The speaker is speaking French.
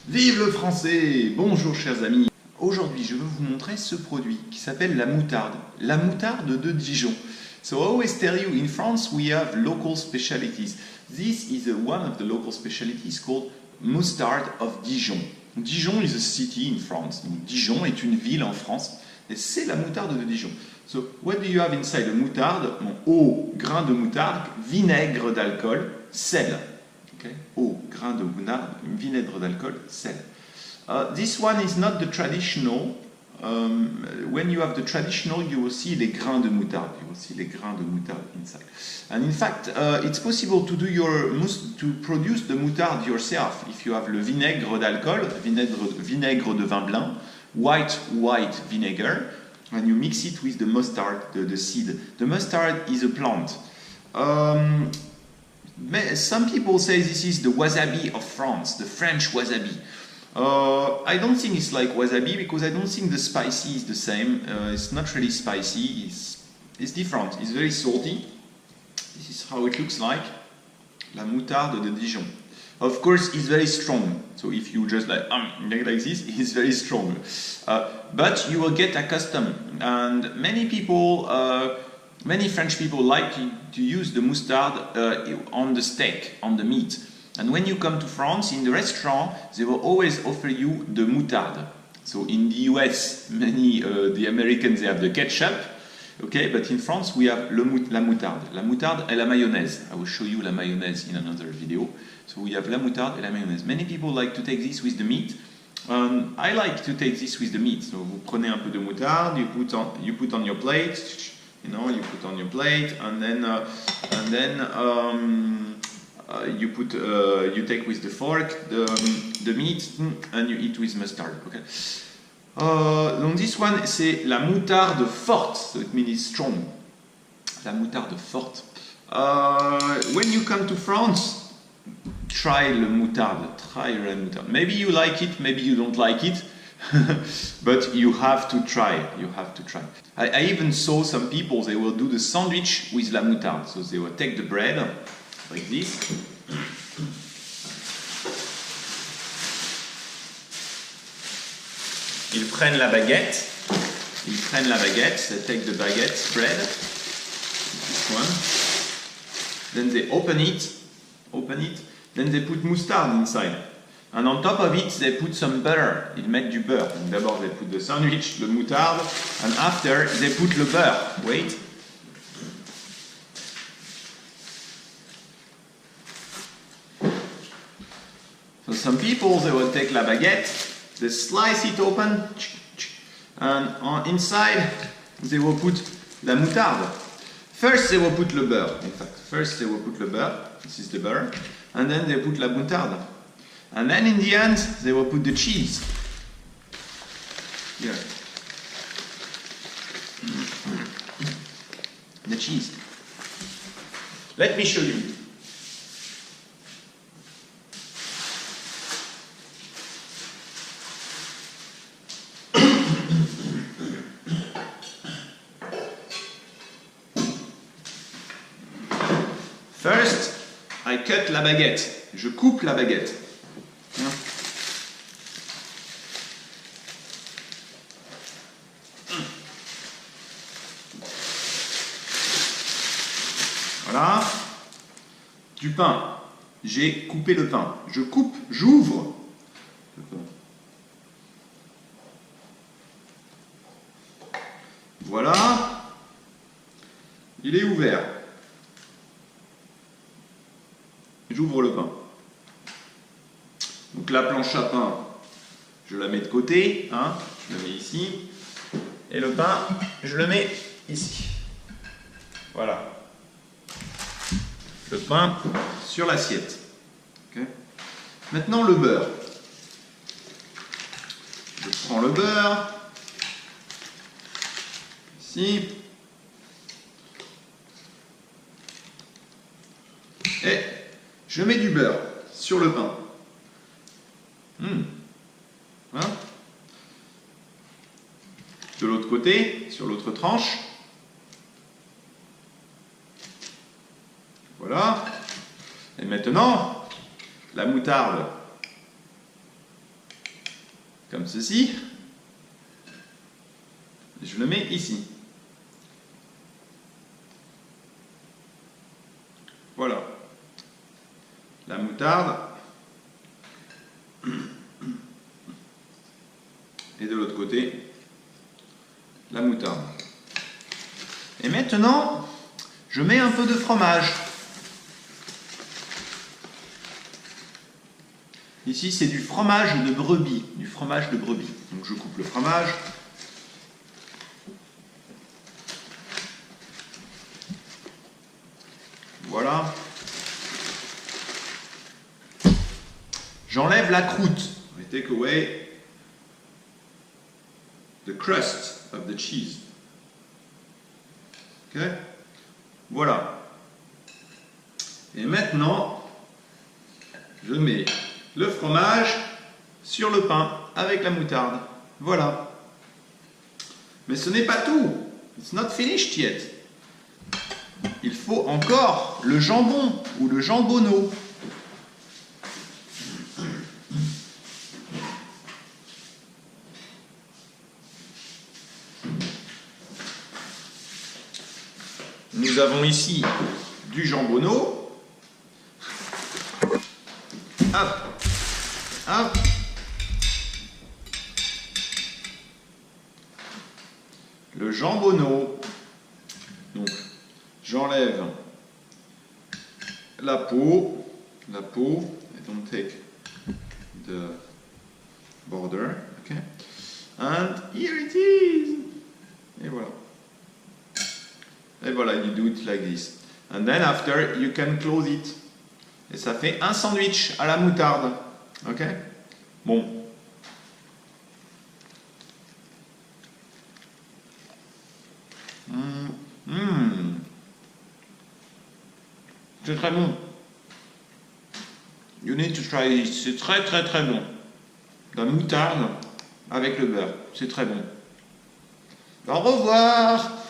Vive le français! Bonjour chers amis! Aujourd'hui je veux vous montrer ce produit qui s'appelle la moutarde de Dijon. So I always tell you, in France we have local specialties. This is one of the local specialties called mustard of Dijon. Dijon is a city in France. Donc, Dijon est une ville en France et c'est la moutarde de Dijon. So what do you have inside the moutarde? Eau, grain de moutarde, vinaigre d'alcool, sel. Okay? Eau, grain de moutarde, vinaigre d'alcool, sel. This one is not the traditional. When you have the traditional, you will see les grains de moutarde. You will see les grains de moutarde inside. And in fact, it's possible to do to produce the moutarde yourself if you have le vinaigre d'alcool, vinaigre de vin blanc, white vinegar, and you mix it with the mustard, the seed. The mustard is a plant. Some people say this is the wasabi of France, the French wasabi. I don't think it's like wasabi because I don't think the spicy is the same. It's not really spicy, it's different. It's very salty. This is how it looks like. La moutarde de Dijon. Of course, it's very strong. So if you just like this, it's very strong. But you will get accustomed. And many people, many French people like to use the mustard on the steak, on the meat. And when you come to France, in the restaurant, they will always offer you the moutarde. So in the US, the Americans, they have the ketchup. Okay, but in France, we have la moutarde. La moutarde et la mayonnaise. I will show you la mayonnaise in another video. So we have la moutarde et la mayonnaise. Many people like to take this with the meat. I like to take this with the meat. So vous prenez un peu de moutarde, you put on your plate, you put on your plate, and then you take with the fork the meat and you eat with mustard. Okay. Donc this one c'est la moutarde forte, so it means it's strong. La moutarde forte. When you come to France, try la moutarde. Maybe you like it, maybe you don't like it, but you have to try. I even saw some people, they will do the sandwich with la moutarde. So they will take the bread like this. Ils prennent la baguette. They take the baguette spread. This one. Then they open it. Then they put mustard inside. And on top of it, they put some butter. Ils mettent du beurre. Donc d'abord, they put the sandwich, the moutarde, and after, they put le beurre. Wait. So some people, they will take la baguette, they slice it open, and inside, they will put la moutarde. First, they will put le beurre. In fact, this is the beurre, and then they put la moutarde. And then in the end, they will put the cheese. Here. The cheese. Let me show you. First, I cut la baguette. Je coupe la baguette. Voilà. Du pain. J'ai coupé le pain. J'ouvre le pain. Voilà. Il est ouvert. J'ouvre le pain. Donc la planche à pain, je la mets de côté, je le mets ici. Et le pain, je le mets ici. Voilà. Le pain sur l'assiette. Okay. Maintenant le beurre. Je prends le beurre. Ici. Et je mets du beurre sur le pain. Voilà. De l'autre côté, sur l'autre tranche. Voilà. Et maintenant, la moutarde. comme ceci. Je le mets ici. Voilà. La moutarde. Et de l'autre côté, la moutarde. Et maintenant, je mets un peu de fromage. Ici, c'est du fromage de brebis. Du fromage de brebis. Donc je coupe le fromage. Voilà. J'enlève la croûte. I take away the crust of the cheese. Ok? Voilà. Et maintenant, je mets le fromage sur le pain avec la moutarde. Voilà. Mais ce n'est pas tout. It's not finished yet. Il faut encore le jambon ou le jambonneau. Nous avons ici du jambonneau. Hop, hop. Le jambonneau. Donc, j'enlève la peau. I don't take the border. Okay. And here it is. Et voilà. Et voilà, you do it like this. And then after, you can close it. Et ça fait un sandwich à la moutarde. Ok? Bon. C'est très bon. You need to try it. C'est très très très bon. La moutarde avec le beurre. C'est très bon. Au revoir!